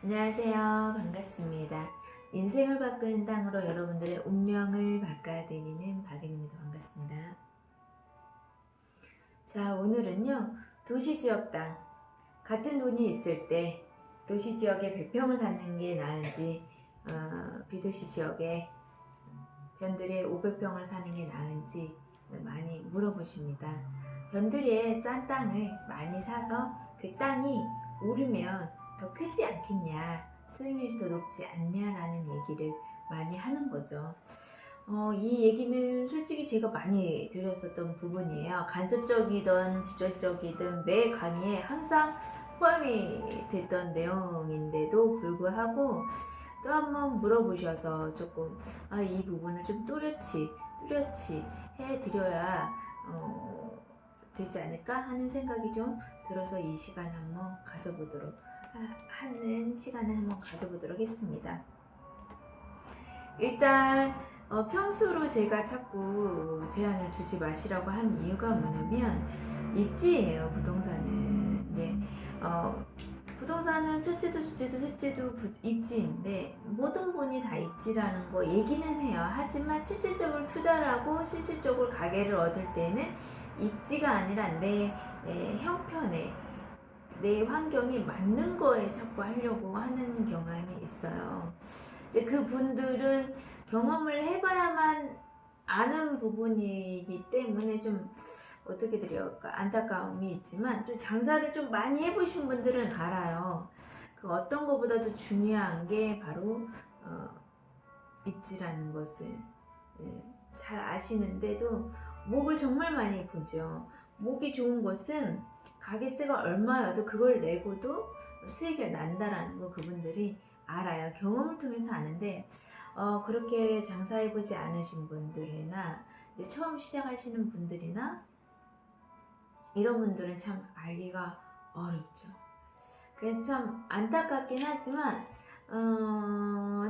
안녕하세요. 반갑습니다. 인생을 바꾸는 땅으로 여러분들의 운명을 바꿔드리는 박인입니다. 반갑습니다. 자, 오늘은요. 도시지역 땅. 같은 돈이 있을 때 도시지역에 100평을 사는 게 나은지 비도시 지역에 변두리에 500평을 사는 게 나은지 많이 물어보십니다. 변두리에 싼 땅을 많이 사서 그 땅이 오르면 더 크지 않겠냐, 수익률이 더 높지 않냐라는 얘기를 많이 하는 거죠. 이 얘기는 솔직히 제가 많이 드렸었던 부분이에요. 간접적이든 직접적이든 매 강의에 항상 포함이 됐던 내용인데도 불구하고 또 한 번 물어보셔서 조금 이 부분을 좀 뚜렷이 해드려야 되지 않을까 하는 생각이 좀 들어서 이 시간 한번 가져보도록 하는 시간을 한번 가져보도록 했습니다. 일단 평수로 제가 자꾸 제한을 두지 마시라고 한 이유가 뭐냐면 입지예요. 부동산은 이제 부동산은 첫째도 둘째도 셋째도 입지인데 모든 분이 다 입지라는 거 얘기는 해요. 하지만 실질적으로 투자를 하고 실질적으로 가게를 얻을 때는 입지가 아니라 내 형편에 내 환경이 맞는 거에 자꾸 하려고 하는 경향이 있어요. 이제 그 분들은 경험을 해봐야만 아는 부분이기 때문에 좀 어떻게 드릴까 안타까움이 있지만 또 장사를 좀 많이 해보신 분들은 알아요. 그 어떤 것보다도 중요한 게 바로 입지라는 것을 잘 아시는데도 목을 정말 많이 보죠. 목이 좋은 것은 가게세가 얼마여도 그걸 내고도 수익이 난다라는 거 그분들이 알아요. 경험을 통해서 아는데 그렇게 장사해보지 않으신 분들이나 이제 처음 시작하시는 분들이나 이런 분들은 참 알기가 어렵죠. 그래서 참 안타깝긴 하지만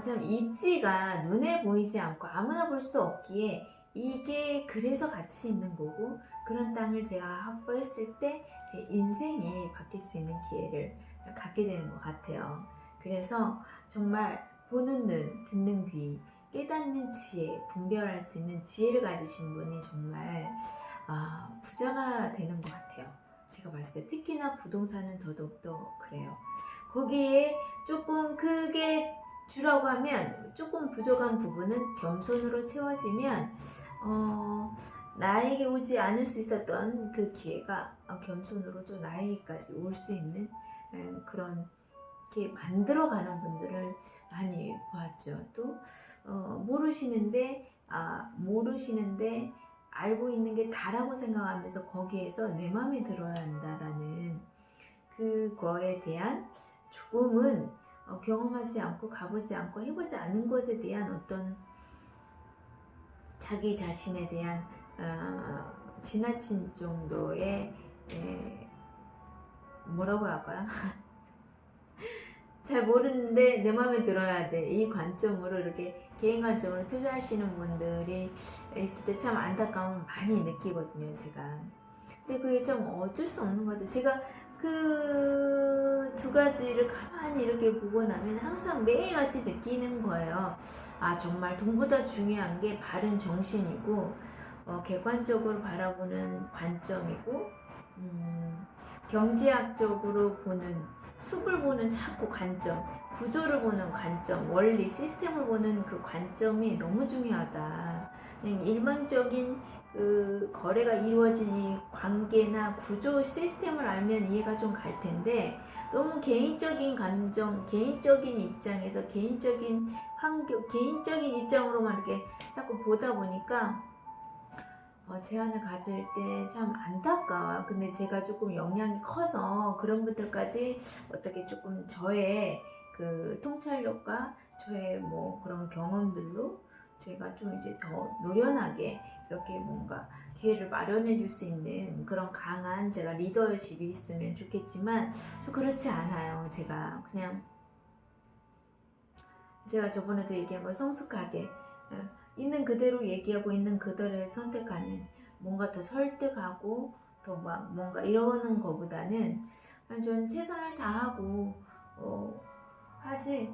참 입지가 눈에 보이지 않고 아무나 볼 수 없기에 이게 그래서 가치 있는 거고 그런 땅을 제가 확보했을 때 제 인생이 바뀔 수 있는 기회를 갖게 되는 것 같아요. 그래서 정말 보는 눈, 듣는 귀, 깨닫는 지혜, 분별할 수 있는 지혜를 가지신 분이 정말 부자가 되는 것 같아요. 제가 봤을 때 특히나 부동산은 더더욱더 그래요. 거기에 조금 크게 주라고 하면 조금 부족한 부분은 겸손으로 채워지면 나에게 오지 않을 수 있었던 그 기회가 겸손으로 또 나에게까지 올 수 있는 그런 이렇게 만들어가는 분들을 많이 보았죠. 또 모르시는데 알고 있는 게 다라고 생각하면서 거기에서 내 마음에 들어야 한다라는 그거에 대한 조금은 경험하지 않고 가보지 않고 해보지 않은 것에 대한 어떤 자기 자신에 대한 지나친 정도의 뭐라고 할까요? 잘 모르는데 내 마음에 들어야 돼. 이 관점으로 이렇게 개인 관점으로 투자하시는 분들이 있을 때 참 안타까움을 많이 느끼거든요, 제가. 근데 그게 좀 어쩔 수 없는 것 같아요. 제가 그 두 가지를 가만히 이렇게 보고 나면 항상 매일같이 느끼는 거예요. 정말 돈보다 중요한 게 바른 정신이고, 객관적으로 바라보는 관점이고, 경제학적으로 보는 숲을 보는 자꾸 관점, 구조를 보는 관점, 원리, 시스템을 보는 그 관점이 너무 중요하다. 그냥 일반적인 그 거래가 이루어진 이 관계나 구조 시스템을 알면 이해가 좀 갈 텐데 너무 개인적인 감정, 개인적인 입장에서 개인적인 환경, 개인적인 입장으로만 이렇게 자꾸 보다 보니까 제안을 가질 때 참 안타까워요. 근데 제가 조금 역량이 커서 그런 분들까지 어떻게 조금 저의 그 통찰력과 저의 뭐 그런 경험들로 제가 좀 이제 더 노련하게 이렇게 뭔가 기회를 마련해 줄 수 있는 그런 강한 제가 리더십이 있으면 좋겠지만 좀 그렇지 않아요. 제가 저번에도 얘기한 거 성숙하게 있는 그대로 얘기하고 있는 그대로 선택하는 뭔가 더 설득하고 더 막 뭔가 이러는 것보다는 그냥 전 최선을 다하고 하지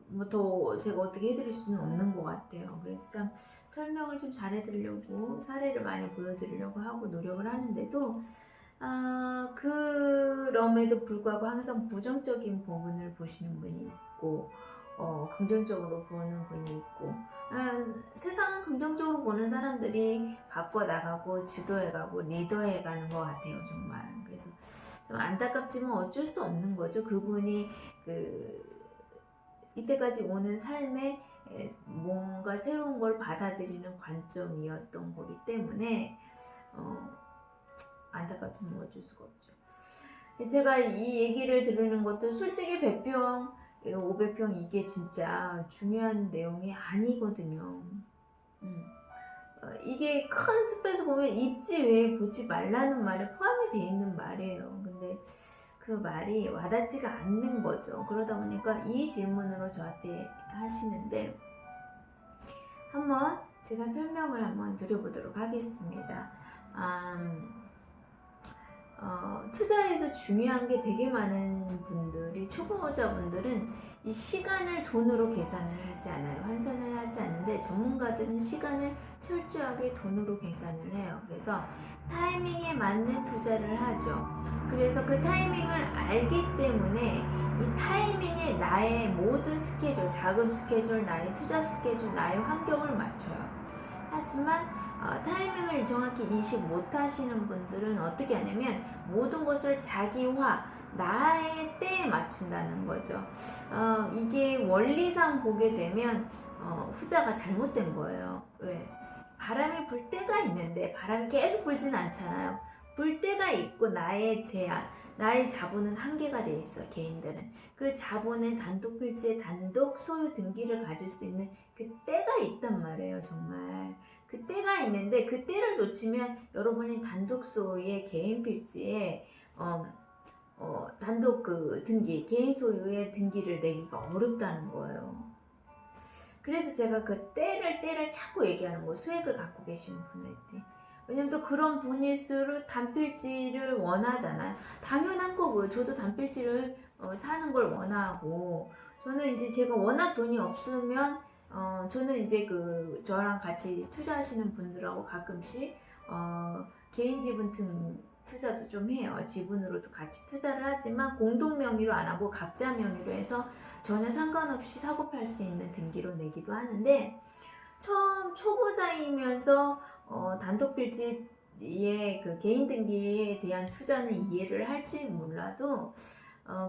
뭐 더 제가 어떻게 해드릴 수는 없는 것 같아요. 그래서 참 설명을 좀 잘해드리려고 사례를 많이 보여드리려고 하고 노력을 하는데도 그럼에도 불구하고 항상 부정적인 부분을 보시는 분이 있고 긍정적으로 보는 분이 있고 세상은 긍정적으로 보는 사람들이 바꿔나가고 주도해가고 리더해가는 것 같아요 정말. 그래서 좀 안타깝지만 어쩔 수 없는 거죠. 그분이 이때까지 오는 삶에 뭔가 새로운 걸 받아들이는 관점이었던 거기 때문에 안타깝지만 어쩔 수가 없죠. 제가 이 얘기를 들으는 것도 솔직히 100평, 500평 이게 진짜 중요한 내용이 아니거든요. 이게 큰 숲에서 보면 입지 외에 보지 말라는 말에 포함이 되어 있는 말이에요. 근데 그 말이 와닿지가 않는 거죠. 그러다 보니까 이 질문으로 저한테 하시는데 한번 제가 설명을 한번 드려보도록 하겠습니다. 투자에서 중요한 게 되게 많은 분들이 초보자분들은 이 시간을 돈으로 계산을 하지 않아요. 환산을 하지 않는데 전문가들은 시간을 철저하게 돈으로 계산을 해요. 그래서 타이밍에 맞는 투자를 하죠. 그래서 그 타이밍을 알기 때문에 이 타이밍에 나의 모든 스케줄, 자금 스케줄, 나의 투자 스케줄, 나의 환경을 맞춰요. 하지만 타이밍을 정확히 인식 못 하시는 분들은 어떻게 하냐면 모든 것을 자기화, 나의 때에 맞춘다는 거죠. 이게 원리상 보게 되면 후자가 잘못된 거예요. 왜? 바람이 불 때가 있는데 바람이 계속 불진 않잖아요. 불 때가 있고 나의 제한, 나의 자본은 한계가 돼 있어. 개인들은 그 자본의 단독 필지에 단독 소유 등기를 가질 수 있는 그 때가 있단 말이에요. 정말 그 때가 있는데 그 때를 놓치면 여러분이 단독 소유의 개인 필지에 단독 그 등기, 개인 소유의 등기를 내기가 어렵다는 거예요. 그래서 제가 그 때를 자꾸 얘기하는 거예요. 수액을 갖고 계신 분한테. 왜냐면 또 그런 분일수록 단필지를 원하잖아요. 당연한 거고요. 저도 단필지를 사는 걸 원하고, 저는 이제 제가 워낙 돈이 없으면 저는 이제 저랑 같이 투자하시는 분들하고 가끔씩 개인 지분 투자도 좀 해요. 지분으로도 같이 투자를 하지만 공동 명의로 안 하고 각자 명의로 해서 전혀 상관없이 사고 팔 수 있는 등기로 내기도 하는데, 처음 초보자이면서 단독 필지의 그 개인 등기에 대한 투자는 이해를 할지 몰라도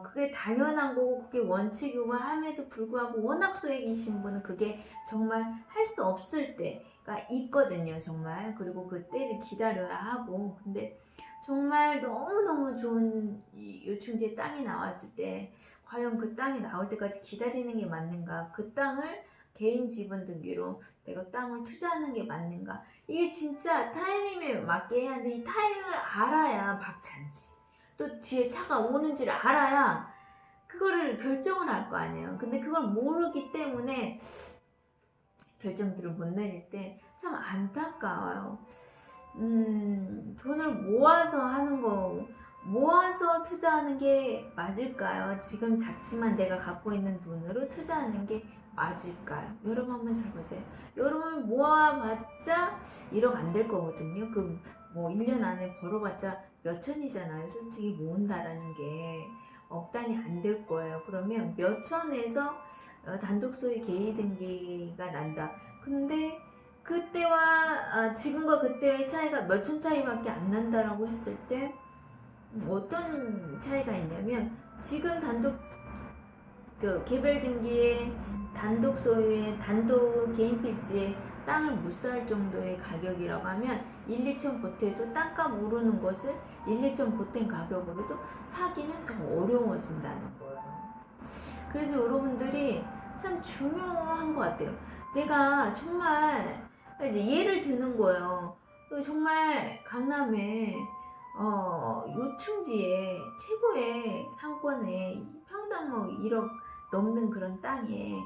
그게 당연한 거고 그게 원칙이고 함에도 불구하고 워낙 소액이신 분은 그게 정말 할 수 없을 때가 있거든요. 정말. 그리고 그 때를 기다려야 하고. 근데 정말 너무너무 좋은 요충지의 땅이 나왔을 때 과연 그 땅이 나올 때까지 기다리는 게 맞는가, 그 땅을 개인 지분 등기로 내가 땅을 투자하는 게 맞는가, 이게 진짜 타이밍에 맞게 해야 하는데 이 타이밍을 알아야 박찬지, 또 뒤에 차가 오는지를 알아야 그거를 결정을 할 거 아니에요. 근데 그걸 모르기 때문에 결정들을 못 내릴 때 참 안타까워요. 돈을 모아서 하는 거, 모아서 투자하는 게 맞을까요? 지금 작지만 내가 갖고 있는 돈으로 투자하는 게 맞을까요? 여러분 한번 잘 보세요. 여러분 모아봤자 1억 안 될 거거든요. 뭐 1년 안에 벌어봤자 몇 천이잖아요. 솔직히 모은다라는 게 억 단위 안 될 거예요. 그러면 몇 천에서 단독 소유 개인 등기가 난다. 근데 그때와 지금과 그때의 차이가 몇 천 차이밖에 안 난다라고 했을 때 어떤 차이가 있냐면, 지금 단독 개별 등기에 단독 소유의 단독 개인 필지에 땅을 못 살 정도의 가격이라고 하면 1, 2천 보태도 땅값 오르는 것을 1, 2천 보탠 가격으로도 사기는 더 어려워진다는 거예요. 그래서 여러분들이 참 중요한 것 같아요. 내가 정말 이제 예를 드는 거예요. 정말 강남에 요충지에 최고의 상권에 평당 뭐 1억 넘는 그런 땅에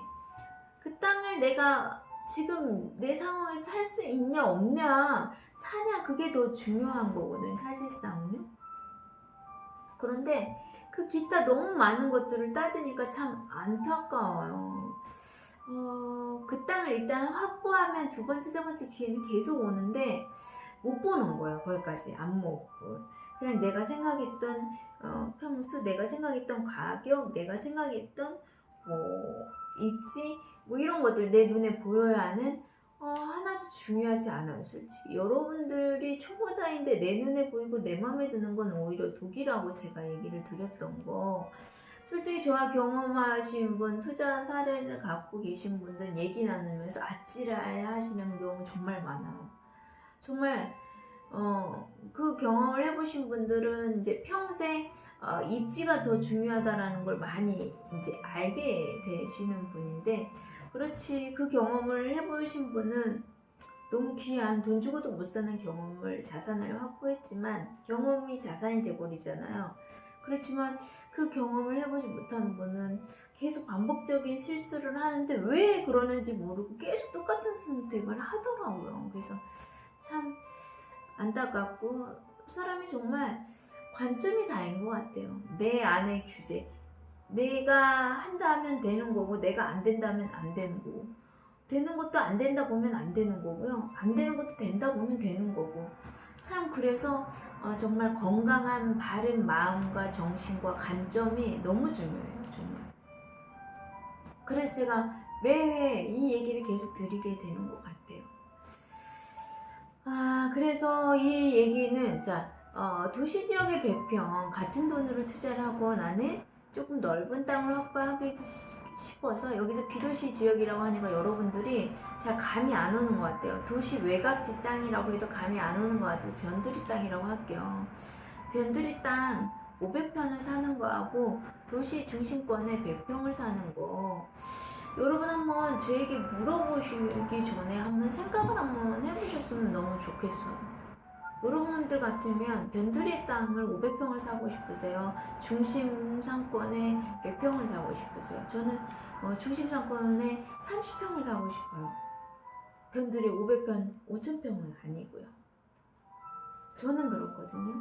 그 땅을 내가 지금 내 상황에서 살 수 있냐 없냐 사냐, 그게 더 중요한 거거든요. 사실상은요. 그런데 그 기타 너무 많은 것들을 따지니까 참 안타까워요. 그 땅을 일단 확보하면 두 번째, 세 번째 기회는 계속 오는데 못 보는 거예요. 거기까지 안 먹고. 그냥 내가 생각했던 평수, 내가 생각했던 가격, 내가 생각했던 뭐 입지, 뭐 이런 것들 내 눈에 보여야 하는 하나도 중요하지 않아요. 솔직히 여러분들이 초보자인데 내 눈에 보이고 내 마음에 드는 건 오히려 독이라고 제가 얘기를 드렸던 거. 솔직히 저와 경험하신 분, 투자 사례를 갖고 계신 분들 얘기 나누면서 아찔해 하시는 경우 정말 많아요. 정말 그 경험을 해보신 분들은 이제 평생 입지가 더 중요하다라는 걸 많이 이제 알게 되시는 분인데, 그렇지, 그 경험을 해보신 분은 너무 귀한 돈 주고도 못 사는 경험을, 자산을 확보했지만 경험이 자산이 돼버리잖아요. 그렇지만 그 경험을 해보지 못한 분은 계속 반복적인 실수를 하는데 왜 그러는지 모르고 계속 똑같은 선택을 하더라고요. 그래서 참 안타깝고, 사람이 정말 관점이 다인 것 같아요. 내 안의 규제, 내가 한다면 되는 거고 내가 안 된다면 안 되는 거고, 되는 것도 안 된다 보면 안 되는 거고요, 안 되는 것도 된다 보면 되는 거고. 참 그래서 정말 건강한 바른 마음과 정신과 관점이 너무 중요해요. 정말. 그래서 제가 매회 이 얘기를 계속 드리게 되는 것 같아요. 그래서 이 얘기는, 자, 도시지역의 배평, 같은 돈으로 투자를 하고 나는 조금 넓은 땅을 확보하기 싶어서, 여기서 비도시 지역이라고 하니까 여러분들이 잘 감이 안 오는 것 같아요. 도시 외곽지 땅이라고 해도 감이 안 오는 것 같아서 변두리 땅이라고 할게요. 변두리 땅 500평을 사는 거하고 도시 중심권에 100평을 사는 거, 여러분 한번 저에게 물어보시기 전에 한번 생각을 한번 해보셨으면 너무 좋겠어요. 여러분들 같으면 변두리 땅을 500평을 사고 싶으세요? 중심 상권에 100평을 사고 싶으세요? 저는 중심 상권에 30평을 사고 싶어요. 변두리 500평, 5000평은 아니고요. 저는 그렇거든요.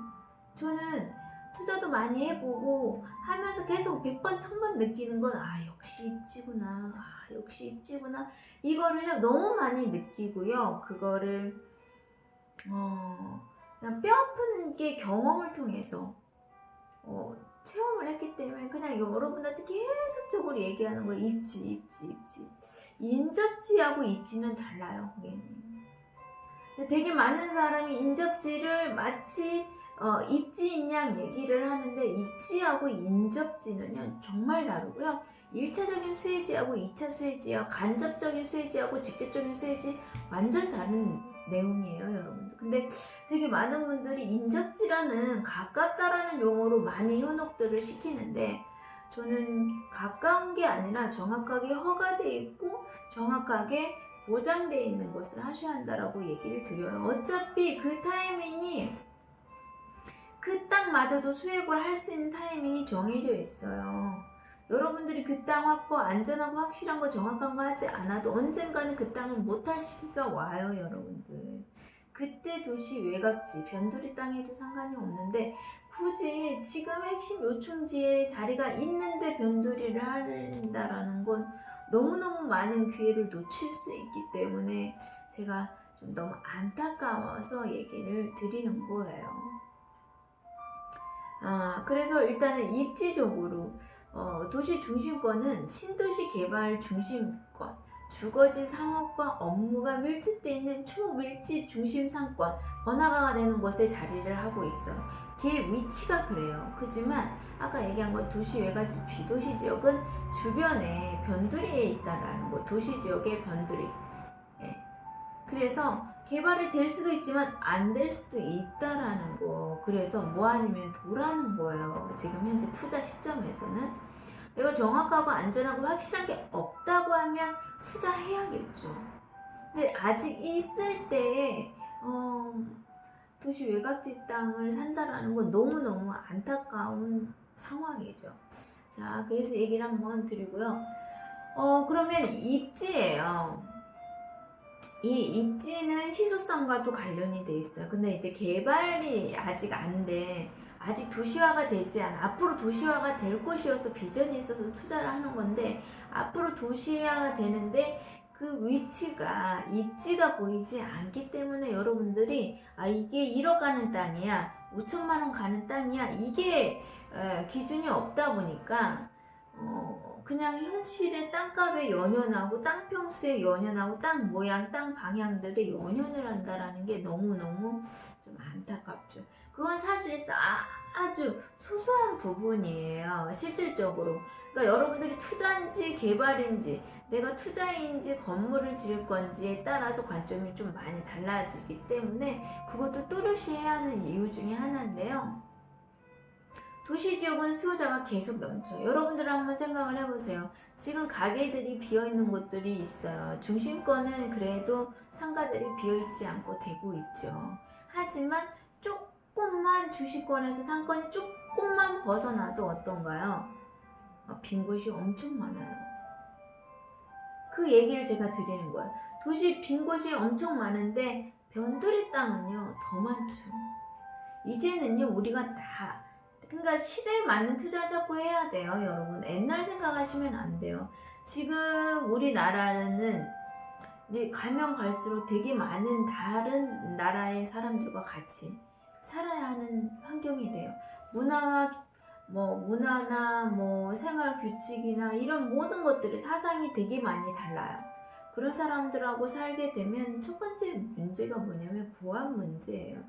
저는 투자도 많이 해보고 하면서 계속 100번, 1000번 느끼는 건, 역시 입지구나, 역시 입지구나, 이거를요 너무 많이 느끼고요. 그거를 그냥 뼈아픈 게 경험을 통해서 체험을 했기 때문에 그냥 여러분한테 계속적으로 얘기하는 거예요. 입지. 인접지하고 입지는 달라요, 고객님. 되게 많은 사람이 인접지를 마치 입지인 양 얘기를 하는데, 입지하고 인접지는요 정말 다르고요. 1차적인 수혜지하고 2차 수혜지와 간접적인 수혜지하고 직접적인 수혜지 완전 다른 내용이에요, 여러분들. 근데 되게 많은 분들이 인접지라는 가깝다라는 용어로 많이 현혹들을 시키는데, 저는 가까운 게 아니라 정확하게 허가되어 있고 정확하게 보장되어 있는 것을 하셔야 한다라고 얘기를 드려요. 어차피 그 타이밍이, 그 땅마저도 수익을 할 수 있는 타이밍이 정해져 있어요. 여러분들이 그 땅 확보, 안전하고 확실한 거, 정확한 거 하지 않아도 언젠가는 그 땅을 못할 시기가 와요, 여러분들. 그때 도시 외곽지, 변두리 땅에도 상관이 없는데, 굳이 지금 핵심 요충지에 자리가 있는데 변두리를 한다라는 건 너무너무 많은 기회를 놓칠 수 있기 때문에 제가 좀 너무 안타까워서 얘기를 드리는 거예요. 그래서 일단은 입지적으로 도시 중심권은 신도시 개발 중심권, 주거지 상업과 업무가 밀집되어 있는 초밀집 중심 상권, 번화가가 되는 곳에 자리를 하고 있어요. 걔 위치가 그래요. 그지만 아까 얘기한 건 도시 외곽지 비도시 지역은 주변에 변두리에 있다라는 거, 도시 지역의 변두리. 그래서 개발이 될 수도 있지만 안 될 수도 있다라는 거. 그래서 뭐 아니면 도라는 거예요. 지금 현재 투자 시점에서는 내가 정확하고 안전하고 확실한 게 없다고 하면 투자해야겠죠. 근데 아직 있을 때에 도시 외곽지 땅을 산다라는 건 너무너무 안타까운 상황이죠. 자, 그래서 얘기를 한번 드리고요. 그러면 입지예요. 이 입지는 시소성과도 관련이 돼 있어요. 근데 이제 개발이 아직 안 돼 아직 도시화가 되지 않아. 앞으로 도시화가 될 곳이어서 비전이 있어서 투자를 하는 건데, 앞으로 도시화가 되는데 그 위치가, 입지가 보이지 않기 때문에 여러분들이 이게 1억 가는 땅이야, 5천만 원 가는 땅이야, 이게 기준이 없다 보니까 그냥 현실의 땅값에 연연하고 땅 평수에 연연하고 땅 모양, 땅 방향들에 연연을 한다라는 게 너무너무 좀 안타깝죠. 그건 사실상 아주 소소한 부분이에요. 실질적으로. 그러니까 여러분들이 투자인지 개발인지, 내가 투자인지 건물을 지을 건지에 따라서 관점이 좀 많이 달라지기 때문에 그것도 또렷이 해야 하는 이유 중에 하나인데요. 도시지역은 수요자가 계속 넘쳐요. 여러분들 한번 생각을 해보세요. 지금 가게들이 비어있는 곳들이 있어요. 중심권은 그래도 상가들이 비어있지 않고 되고 있죠. 하지만 조금만 주시권에서 상권이 조금만 벗어나도 어떤가요? 빈 곳이 엄청 많아요. 그 얘기를 제가 드리는 거예요. 도시 빈 곳이 엄청 많은데 변두리 땅은요 더 많죠. 이제는요 우리가 다, 그러니까 시대에 맞는 투자를 자꾸 해야 돼요. 여러분 옛날 생각하시면 안 돼요. 지금 우리나라는 이제 가면 갈수록 되게 많은 다른 나라의 사람들과 같이 살아야 하는 환경이 돼요. 문화나 생활 규칙이나 이런 모든 것들이, 사상이 되게 많이 달라요. 그런 사람들하고 살게 되면 첫 번째 문제가 뭐냐면 보안 문제예요.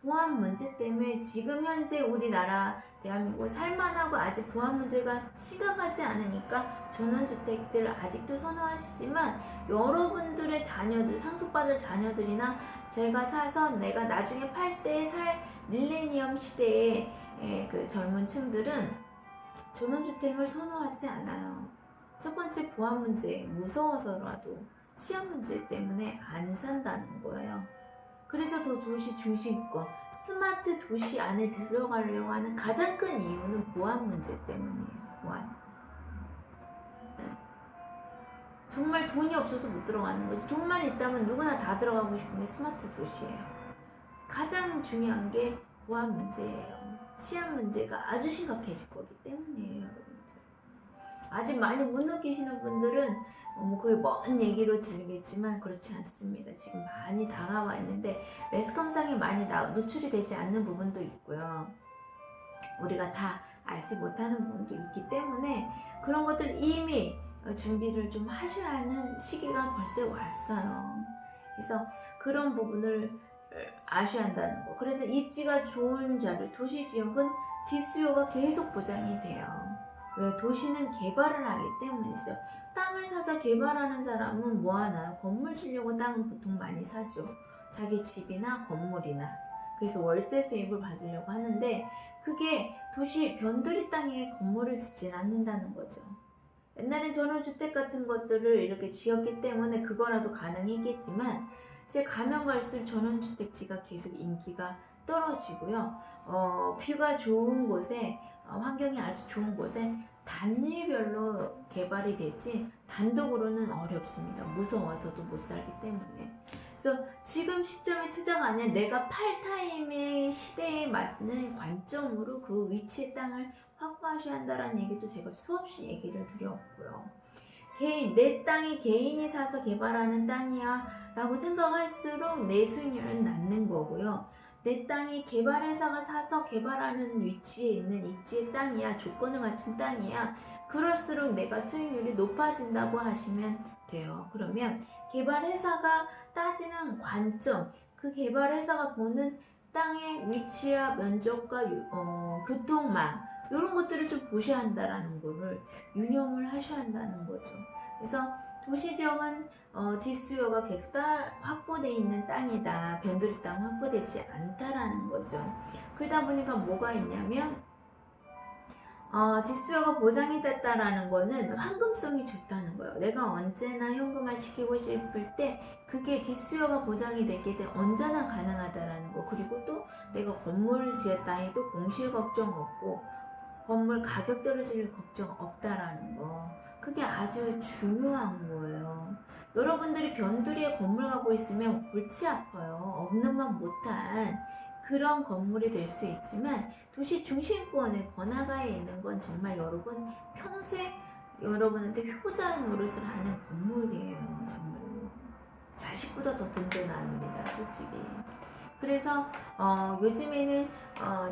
보안 문제 때문에 지금 현재 우리나라 대한민국 살만하고 아직 보안 문제가 심각하지 않으니까 전원주택들 아직도 선호하시지만, 여러분들의 자녀들, 상속받을 자녀들이나 제가 사서 내가 나중에 팔 때 살 밀레니엄 시대의 그 젊은 층들은 전원주택을 선호하지 않아요. 첫 번째 보안 문제, 무서워서라도 치안 문제 때문에 안 산다는 거예요. 그래서 더 도시 중심권, 스마트 도시 안에 들어가려고 하는 가장 큰 이유는 보안 문제 때문이에요. 보안. 네. 정말 돈이 없어서 못 들어가는 거지. 돈만 있다면 누구나 다 들어가고 싶은 게 스마트 도시예요. 가장 중요한 게 보안 문제예요. 치안 문제가 아주 심각해질 거기 때문이에요, 여러분들. 아직 많이 못 느끼시는 분들은 그게 먼 얘기로 들리겠지만 그렇지 않습니다. 지금 많이 다가와 있는데 매스컴상에 많이 노출이 되지 않는 부분도 있고요. 우리가 다 알지 못하는 부분도 있기 때문에 그런 것들 이미 준비를 좀 하셔야 하는 시기가 벌써 왔어요. 그래서 그런 부분을 아셔야 한다는 거. 그래서 입지가 좋은 자리, 도시지역은 뒷수요가 계속 보장이 돼요. 왜? 도시는 개발을 하기 때문이죠. 땅을 사서 개발하는 사람은 뭐 하나요? 건물 주려고 땅은 보통 많이 사죠. 자기 집이나 건물이나. 그래서 월세 수입을 받으려고 하는데 그게 도시 변두리 땅에 건물을 짓진 않는다는 거죠. 옛날엔 전원주택 같은 것들을 이렇게 지었기 때문에 그거라도 가능했겠지만 이제 가면 갈수록 전원주택지가 계속 인기가 떨어지고요. 뷰가 좋은 곳에, 환경이 아주 좋은 곳에 단위별로 개발이 되지 단독으로는 어렵습니다. 무서워서도 못 살기 때문에. 그래서 지금 시점에 투자가 아니라 내가 팔 타임의 시대에 맞는 관점으로 그 위치의 땅을 확보하셔야 한다는 얘기도 제가 수없이 얘기를 드렸고요. 내 땅이 개인이 사서 개발하는 땅이야 라고 생각할수록 내 수익률은 낮는 거고요. 내 땅이 개발회사가 사서 개발하는 위치에 있는 입지의 땅이야, 조건을 갖춘 땅이야, 그럴수록 내가 수익률이 높아진다고 하시면 돼요. 그러면 개발회사가 따지는 관점, 그 개발회사가 보는 땅의 위치와 면적과 교통망, 이런 것들을 좀 보셔야 한다라는 거를 유념을 하셔야 한다는 거죠. 그래서 도시지역은 뒷수요가 계속 확보되어 있는 땅이다, 변두리 땅 확보되지 않다라는 거죠. 그러다 보니까 뭐가 있냐면 뒷수요가 보장이 됐다라는 거는 황금성이 좋다는 거예요. 내가 언제나 현금화 시키고 싶을 때 그게 뒷수요가 보장이 됐기 때문에 언제나 가능하다라는 거. 그리고 또 내가 건물을 지었다 해도 공실 걱정 없고 건물 가격 떨어질 걱정 없다라는 거. 그게 아주 중요한 거예요. 여러분들이 변두리에 건물 갖고 있으면 골치 아파요. 없는 맘 못한 그런 건물이 될 수 있지만 도시 중심권의 번화가에 있는 건 정말 여러분 평생 여러분한테 효자 노릇을 하는 건물이에요. 정말로 자식보다 더 든든합니다. 솔직히. 그래서 요즘에는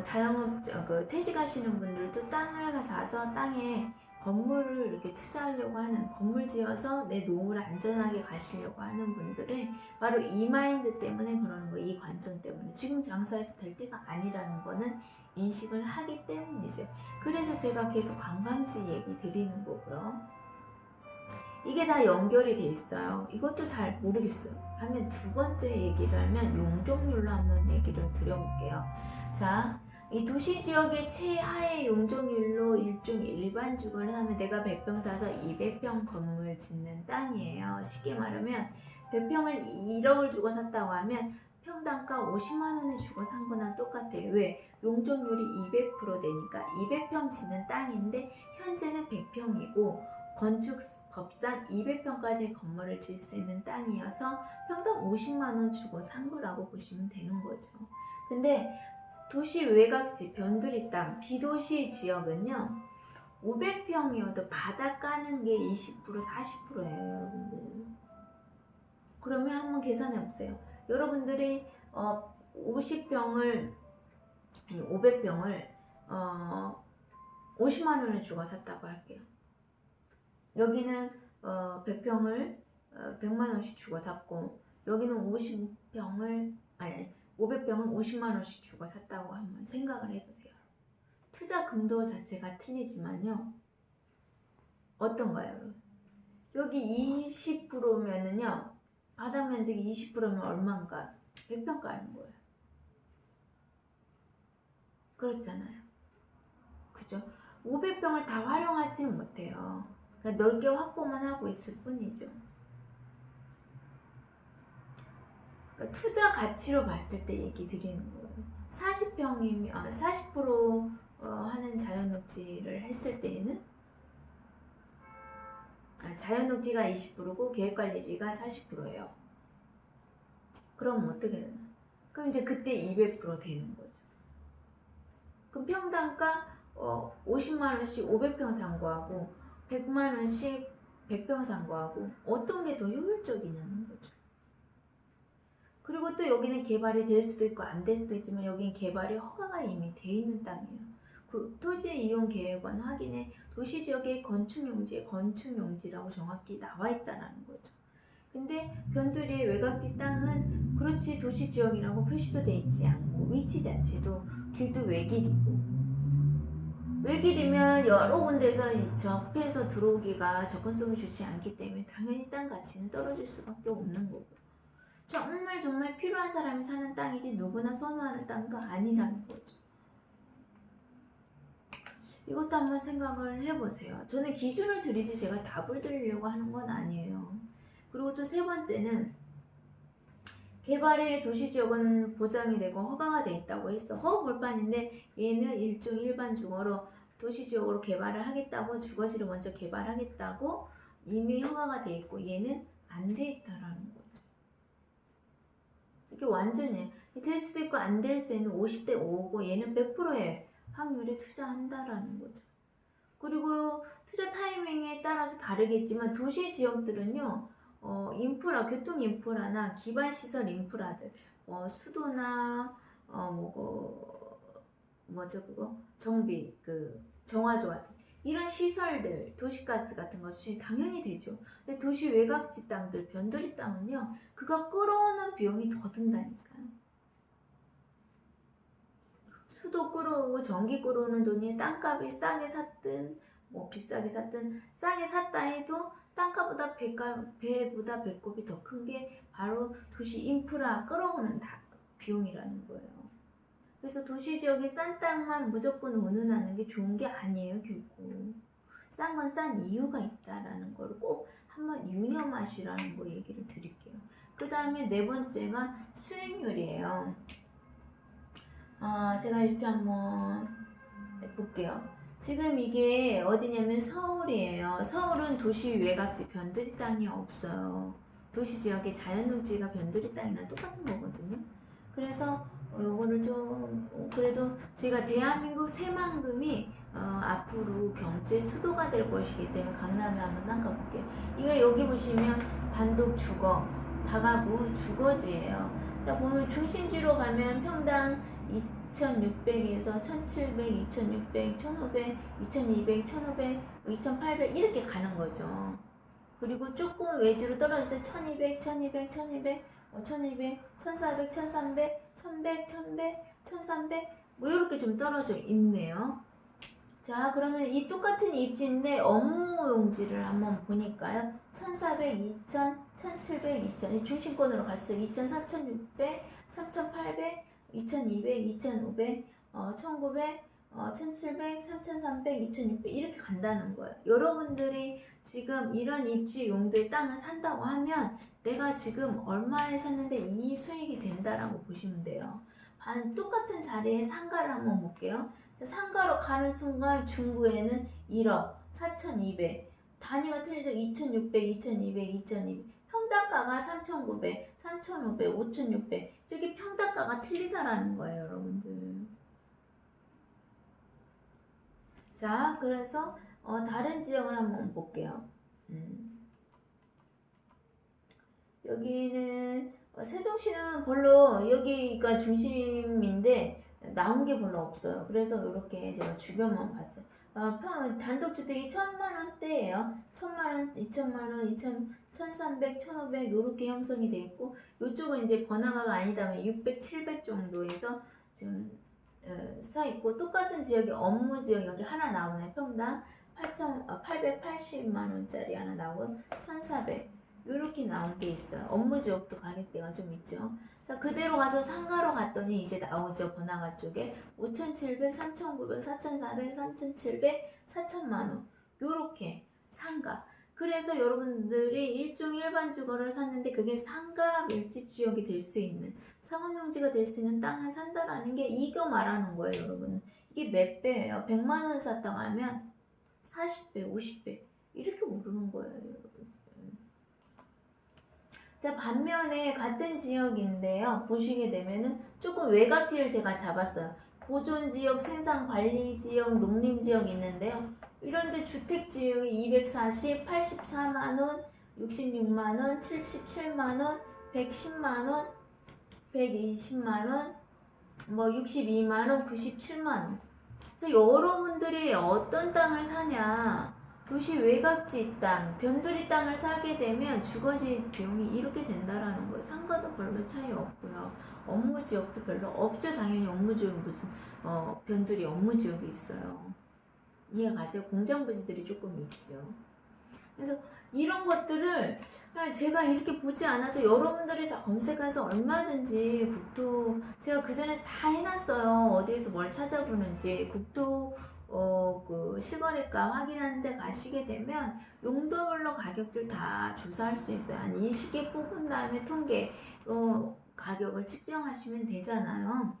자영업 퇴직하시는 분들도 땅을 사서 땅에 건물을 이렇게 투자하려고 하는, 건물 지어서 내 노후를 안전하게 가시려고 하는 분들은 바로 이 마인드 때문에 그러는 거예요. 이 관점 때문에. 지금 장사해서 될 때가 아니라는 거는 인식을 하기 때문이죠. 그래서 제가 계속 관광지 얘기 드리는 거고요. 이게 다 연결이 돼 있어요. 이것도 잘 모르겠어요. 하면 두 번째 얘기를 하면 용적률로 한번 얘기를 드려볼게요. 자, 이 도시 지역의 최하의 용적률로 일종 일반주거를 하면 내가 100평 사서 200평 건물 짓는 땅이에요. 쉽게 말하면 100평을 1억을 주고 샀다고 하면 평당가 50만 원을 주고 산 거랑 똑같아요. 왜? 용적률이 200% 되니까 200평 짓는 땅인데 현재는 100평이고 건축법상 200평까지 건물을 질 수 있는 땅이어서 평당 50만 원 주고 산 거라고 보시면 되는 거죠. 근데 도시 외곽지, 변두리 땅, 비도시 지역은요 500평이어도 바닥 까는 게 20% 40%예요 여러분들. 그러면 한번 계산해 보세요. 여러분들이 50평을 500평을 50만 원을 주고 샀다고 할게요. 여기는 100평을 100만 원씩 주고 샀고 여기는 50평을 아니 500평을 50만 원씩 주고 샀다고 한번 생각을 해보세요. 투자 금도 자체가 틀리지만요. 어떤가요, 여러분? 여기 20%면은요. 바닥 면적이 20%면 얼마인가? 100평 까는 거예요. 그렇잖아요. 그죠? 500평을 다 활용하지는 못해요. 그러니까 넓게 확보만 하고 있을 뿐이죠. 그러니까 투자 가치로 봤을 때 얘기 드리는 거예요. 40평이면 40% 하는 자연녹지를 했을 때에는 자연녹지가 20%고 계획관리지가 40%예요. 그럼 어떻게 되나? 그럼 이제 그때 200% 되는 거죠. 그럼 평당가 50만 원씩 500평 산 거하고 100만 원씩 100평 산 거하고 어떤 게 더 효율적이냐는 거죠. 그리고 또 여기는 개발이 될 수도 있고 안 될 수도 있지만 여기는 개발이 허가가 이미 돼 있는 땅이에요. 그 토지 이용 계획안 확인에 도시지역의 건축용지라고 정확히 나와 있다라는 거죠. 근데 변두리의 외곽지 땅은 그렇지 도시지역이라고 표시도 돼 있지 않고 위치 자체도 길도 외길이고 외길이면 여러 군데에서 접해서 들어오기가 접근성이 좋지 않기 때문에 당연히 땅 가치는 떨어질 수밖에 없는 거고 정말 필요한 사람이 사는 땅이지 누구나 선호하는 땅도 아니라는 거죠. 이것도 한번 생각을 해보세요. 저는 기준을 드리지 제가 답을 드리려고 하는 건 아니에요. 그리고 또 세 번째는 개발의 도시지역은 보장이 되고 허가가 돼 있다고 했어. 허가벌판인데 얘는 일종 일반 주거로 도시지역으로 개발을 하겠다고 주거지를 먼저 개발하겠다고 이미 허가가 돼 있고 얘는 안 돼 있다라는 거죠. 이게 완전히 될 수도 있고 안 될 수 있는 50대 5고 얘는 100%의 확률에 투자한다라는 거죠. 그리고 투자 타이밍에 따라서 다르겠지만 도시 지역들은요 인프라, 교통 인프라나 기반 시설 인프라들 수도나 정비, 정화조 같은 이런 시설들, 도시가스 같은 것이 당연히 되죠. 근데 도시 외곽지 땅들, 변두리 땅은요 그거 끌어오는 비용이 더 든다니까요. 수도 끌어오고 전기 끌어오는 돈이 땅값이 싸게 샀든 비싸게 샀든 싸게 샀다 해도 땅값보다 배보다 배꼽이 더 큰 게 바로 도시 인프라 끌어오는 비용이라는 거예요. 그래서 도시 지역이 싼 땅만 무조건 운운하는 게 좋은 게 아니에요, 결국. 싼 건 싼 이유가 있다라는 걸 꼭 한번 유념하시라는 거 얘기를 드릴게요. 그 다음에 네 번째가 수익률이에요. 제가 이렇게 한번 볼게요. 지금 이게 어디냐면 서울이에요. 서울은 도시 외곽지 변두리 땅이 없어요. 도시 지역의 자연농지가 변두리 땅이랑 똑같은 거거든요. 그래서 요거를 좀 그래도 저희가 대한민국 새만금이 앞으로 경제 수도가 될 것이기 때문에 강남에 한번 땅 가볼게요. 이거 여기 보시면 단독 주거, 다가구 주거지예요. 자, 보면 중심지로 가면 평당 2,600에서 1,700, 2,600, 1,500, 2,200, 1,500, 2,800 이렇게 가는 거죠. 그리고 조금 외지로 떨어져서 1,200, 1,200, 1,200, 1,200, 1,400, 1,300, 1,100, 1,100, 1,300 뭐 이렇게 좀 떨어져 있네요. 자, 그러면 이 똑같은 입지인데 업무 용지를 한번 보니까요. 1,400, 2,000, 1,700, 2,000 이 중심권으로 갈수록 2,000, 3,600, 3,800, 2,200, 2,500, 1,900, 1,700, 3,300, 2,600 이렇게 간다는 거예요. 여러분들이 지금 이런 입지 용도의 땅을 산다고 하면 내가 지금 얼마에 샀는데 이 수익이 된다라고 보시면 돼요. 똑같은 자리에 상가를 한번 볼게요. 상가로 가는 순간 중구에는 1억 4,200 단위가 틀리죠. 2,600, 2,200, 2,200 평당가가 3,900, 3,500, 5,600 이렇게 평당가가 틀리다라는 거예요, 여러분들. 자, 그래서 다른 지역을 한번 볼게요. 여기는 세종시는 별로 여기가 중심인데 나온 게 별로 없어요. 그래서 이렇게 제가 주변만 봤어요. 단독주택이 1,000만원대예요. 1,000만원, 2,000만원, 1,300, 1,500 이렇게 형성이 되어 있고 이쪽은 이제 번화가가 아니다면 600, 700 정도에서 지금 서 있고 똑같은 지역이 업무 지역 여기 하나 나오네. 평당 880만원짜리 하나 나오고 1,400 이렇게 나온 게 있어요. 업무 지역도 가격대가 좀 있죠. 자, 그대로 가서 상가로 갔더니 이제 나오죠. 번화가 쪽에 5,700, 3,900, 4,400, 3,700, 4,000만원 요렇게 상가. 그래서 여러분들이 일종 일반 주거를 샀는데 그게 상가 밀집 지역이 될 수 있는 상업용지가 될 수 있는 땅을 산다라는 게 이거 말하는 거예요, 여러분. 이게 몇 배예요? 100만원 샀다고 하면 40배, 50배 이렇게 오르는 거예요, 여러분. 자, 반면에 같은 지역인데요. 보시게 되면은 조금 외곽지를 제가 잡았어요. 보존지역, 생산관리지역, 농림지역 있는데요. 이런데 주택지역이 240, 84만원, 66만원, 77만원, 110만원, 120만원, 뭐 62만원, 97만원. 그래서 여러분들이 어떤 땅을 사냐, 도시 외곽지 땅, 변두리 땅을 사게 되면 주거지 비용이 이렇게 된다라는 거예요. 상가도 별로 차이 없고요. 업무 지역도 별로 없죠. 당연히 업무 지역 무슨 변두리 업무 지역이 있어요. 이해 가세요? 공장 부지들이 조금 있죠. 그래서 이런 것들을 그냥 제가 이렇게 보지 않아도 여러분들이 다 검색해서 얼마든지 국토 제가 그 전에 다 해놨어요. 어디에서 뭘 찾아보는지 국토 그 실거래가 확인하는 데 가시게 되면 용도별로 가격들 다 조사할 수 있어요. 한 20개 뽑은 다음에 통계로 가격을 측정하시면 되잖아요.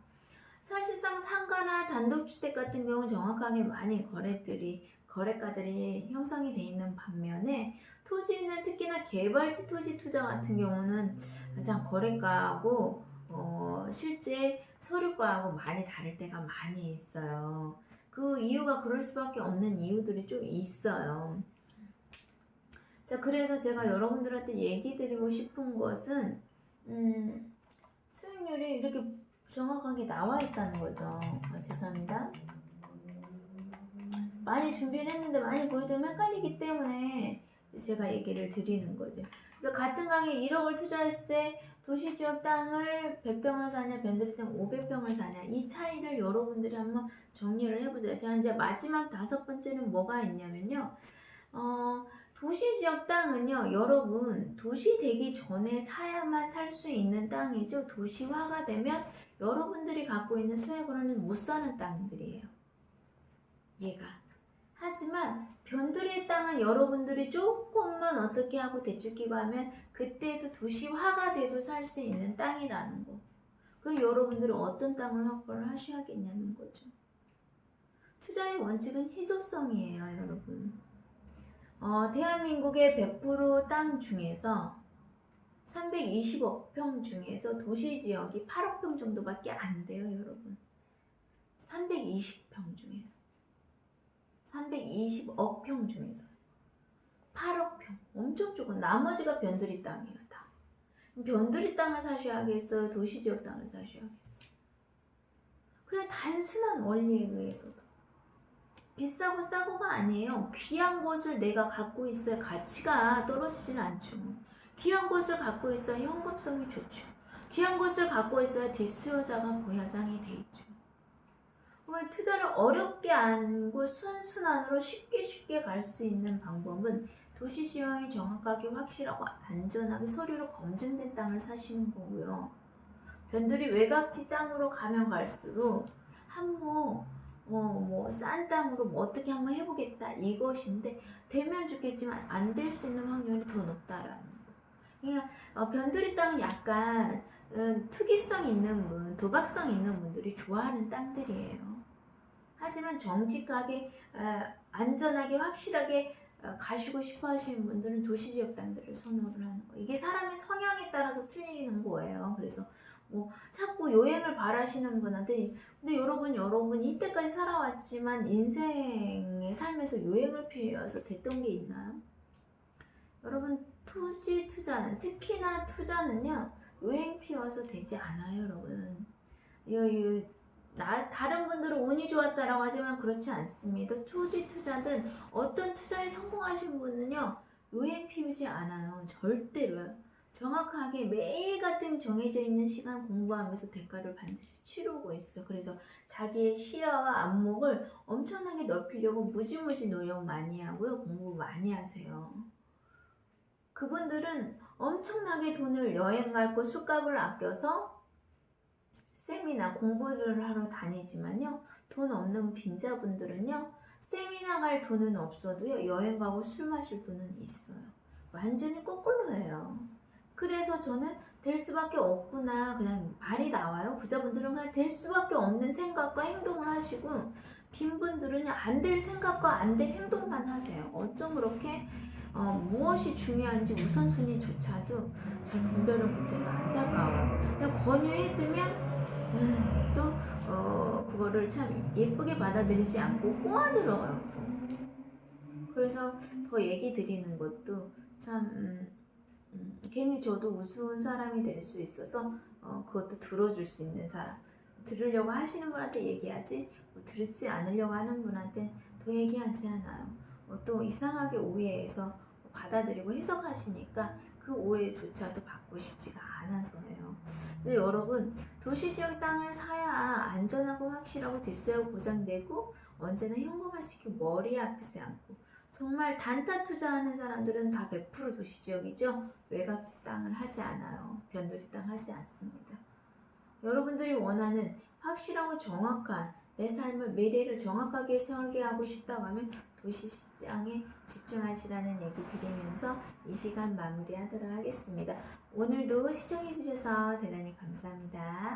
사실상 상가나 단독주택 같은 경우는 정확하게 많이 거래가들이 형성이 돼 있는 반면에 토지는 특히나 개발지 토지 투자 같은 경우는 가장 거래가하고 실제 소유가하고 많이 다를 때가 많이 있어요. 그 이유가 그럴 수밖에 없는 이유들이 좀 있어요. 자, 그래서 제가 여러분들한테 얘기 드리고 싶은 것은 수익률이 이렇게 정확하게 나와 있다는 거죠. 죄송합니다. 많이 준비를 했는데 많이 보여드리면 헷갈리기 때문에 제가 얘기를 드리는 거죠. 그래서 같은 강에 1억을 투자했을 때 도시지역 땅을 100평을 사냐 변두리 땅 500평을 사냐 이 차이를 여러분들이 한번 정리를 해보세요. 제가 이제 마지막 5번째는 뭐가 있냐면요. 도시지역 땅은요, 여러분 도시 되기 전에 사야만 살 수 있는 땅이죠. 도시화가 되면 여러분들이 갖고 있는 소액으로는 못 사는 땅들이에요. 얘가. 하지만 변두리의 땅은 여러분들이 조금만 어떻게 하고 대출 끼고 하면 그때도 도시화가 돼도 살 수 있는 땅이라는 거. 그럼 여러분들이 어떤 땅을 확보를 하셔야겠냐는 거죠. 투자의 원칙은 희소성이에요, 여러분. 대한민국의 100% 땅 중에서 320억 평 중에서 도시지역이 8억 평 정도밖에 안 돼요, 여러분. 320평 중에서. 320억 평 중에서. 8억 평. 엄청 조금. 나머지가 변두리 땅이에요, 다. 변두리 땅을 사셔야겠어요? 도시지역 땅을 사셔야겠어요? 그냥 단순한 원리에 의해서도. 비싸고 싸고가 아니에요. 귀한 것을 내가 갖고 있어야 가치가 떨어지진 않죠. 귀한 것을 갖고 있어야 현금성이 좋죠. 귀한 것을 갖고 있어야 뒷수요자가 보야장이 돼 있죠. 투자를 어렵게 안고 순순한으로 쉽게 갈 수 있는 방법은 도시지형이 정확하게 확실하고 안전하게 서류로 검증된 땅을 사시는 거고요. 변두리 외곽지 땅으로 가면 갈수록 싼 땅으로 어떻게 한번 해보겠다 이것인데 되면 좋겠지만 안 될 수 있는 확률이 더 높다라는 거. 그러니까 변두리 땅은 약간 투기성 있는 분, 도박성 있는 분들이 좋아하는 땅들이에요. 하지만 정직하게 안전하게 확실하게 가시고 싶어 하시는 분들은 도시지역 땅들을 선호를 하는 거예요. 이게 사람의 성향에 따라서 틀리는 거예요. 그래서 자꾸 여행을 바라시는 분한테 근데 여러분 이때까지 살아왔지만 인생의 삶에서 여행을 피해서 됐던 게 있나요? 여러분 투자는 특히나 투자는요 여행 피워서 되지 않아요, 여러분. 다른 분들은 운이 좋았다라고 하지만 그렇지 않습니다. 투자든 어떤 투자에 성공하신 분은요 여행 피우지 않아요, 절대로요. 정확하게 매일 같은 정해져 있는 시간 공부하면서 대가를 반드시 치르고 있어요. 그래서 자기의 시야와 안목을 엄청나게 넓히려고 무지무지 노력 많이 하고요. 공부 많이 하세요. 그분들은 엄청나게 돈을 여행 갈 거 술값을 아껴서 세미나 공부를 하러 다니지만요. 돈 없는 빈자분들은요. 세미나 갈 돈은 없어도요. 여행 가고 술 마실 돈은 있어요. 완전히 거꾸로예요. 그래서 저는 될 수밖에 없구나 그냥 말이 나와요. 부자분들은 그냥 될 수밖에 없는 생각과 행동을 하시고 빈분들은 안 될 생각과 안 될 행동만 하세요. 어쩜 그렇게 무엇이 중요한지 우선순위조차도 잘 분별을 못해서 안타까워요. 그냥 권유해주면 또 그거를 참 예쁘게 받아들이지 않고 꼬아들어요. 또. 그래서 더 얘기 드리는 것도 참 괜히 저도 우스운 사람이 될 수 있어서 그것도 들어줄 수 있는 사람, 들으려고 하시는 분한테 얘기하지 들지 않으려고 하는 분한테 더 얘기하지 않아요. 또 이상하게 오해해서 받아들이고 해석하시니까 그 오해조차도 받고 싶지가 않아서예요. 근데 여러분 도시지역 땅을 사야 안전하고 확실하고 뒷수하고 보장되고 언제나 현금화시키고 머리 아프지 않고 정말 단타 투자하는 사람들은 다 100% 도시지역이죠. 외곽지 땅을 하지 않아요. 변두리 땅 하지 않습니다. 여러분들이 원하는 확실하고 정확한 내 삶을 미래를 정확하게 설계하고 싶다고 하면 도시시장에 집중하시라는 얘기 드리면서 이 시간 마무리하도록 하겠습니다. 오늘도 시청해주셔서 대단히 감사합니다.